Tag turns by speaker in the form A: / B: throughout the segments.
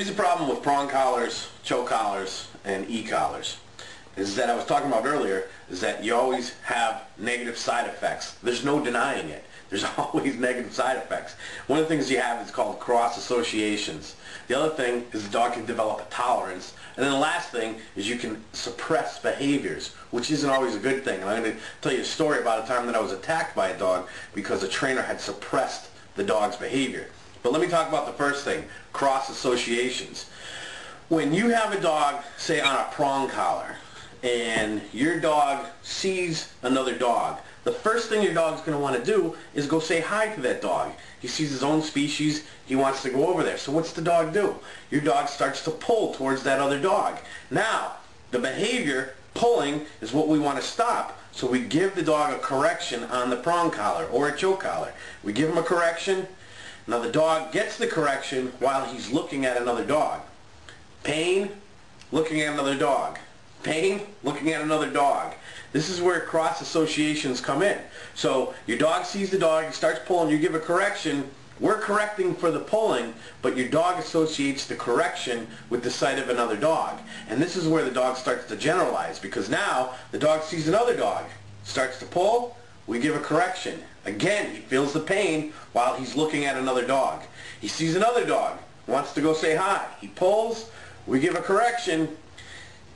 A: Here's the problem with prong collars, choke collars, and e-collars. Is that I was talking about earlier, is that you always have negative side effects. There's no denying it. There's always negative side effects. One of the things you have is called cross associations. The other thing is the dog can develop a tolerance. And then the last thing is you can suppress behaviors, which isn't always a good thing. And I'm going to tell you a story about a time that I was attacked by a dog because a trainer had suppressed the dog's behavior. But let me talk about the first thing, cross associations. When you have a dog, say on a prong collar, and your dog sees another dog, the first thing your dog's going to want to do is go say hi to that dog. He sees his own species, he wants to go over there. So what's the dog do? Your dog starts to pull towards that other dog. Now, the behavior, pulling, is what we want to stop. So we give the dog a correction on the prong collar or a choke collar. We give him a correction. Now the dog gets the correction while he's looking at another dog. Pain, looking at another dog. Pain, looking at another dog. This is where cross associations come in. So your dog sees the dog, he starts pulling, you give a correction, we're correcting for the pulling, but your dog associates the correction with the sight of another dog. And this is where the dog starts to generalize, because now the dog sees another dog, starts to pull, we give a correction. Again, he feels the pain while he's looking at another dog. He sees another dog, wants to go say hi. He pulls, we give a correction.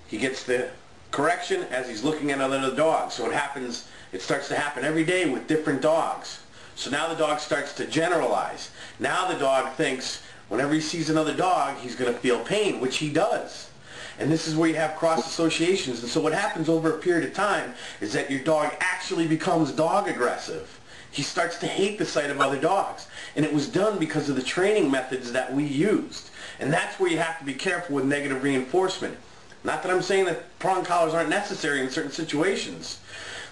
A: He gets the correction as he's looking at another dog. So it starts to happen every day with different dogs. So now the dog starts to generalize. Now the dog thinks whenever he sees another dog, he's going to feel pain, which he does. And this is where you have cross associations. And so what happens over a period of time is that your dog actually becomes dog aggressive. He starts to hate the sight of other dogs. And it was done because of the training methods that we used. And that's where you have to be careful with negative reinforcement. Not that I'm saying that prong collars aren't necessary in certain situations.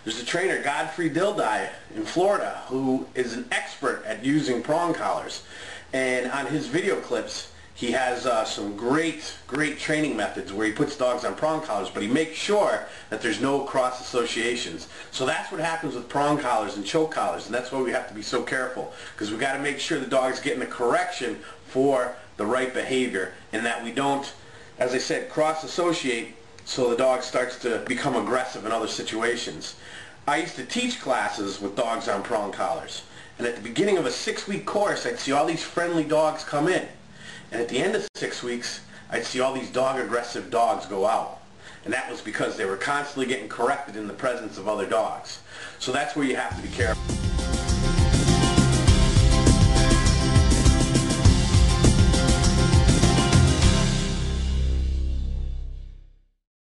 A: There's a trainer, Godfrey Dildai, in Florida, who is an expert at using prong collars. And on his video clips, he has some great training methods where he puts dogs on prong collars, but he makes sure that there's no cross associations. So that's what happens with prong collars and choke collars, and that's why we have to be so careful, because we've got to make sure the dog's getting the correction for the right behavior, and that we don't, as I said, cross associate so the dog starts to become aggressive in other situations. I used to teach classes with dogs on prong collars, and at the beginning of a 6-week course, I'd see all these friendly dogs come in. And at the end of 6 weeks, I'd see all these dog-aggressive dogs go out. And that was because they were constantly getting corrected in the presence of other dogs. So that's where you have to be careful.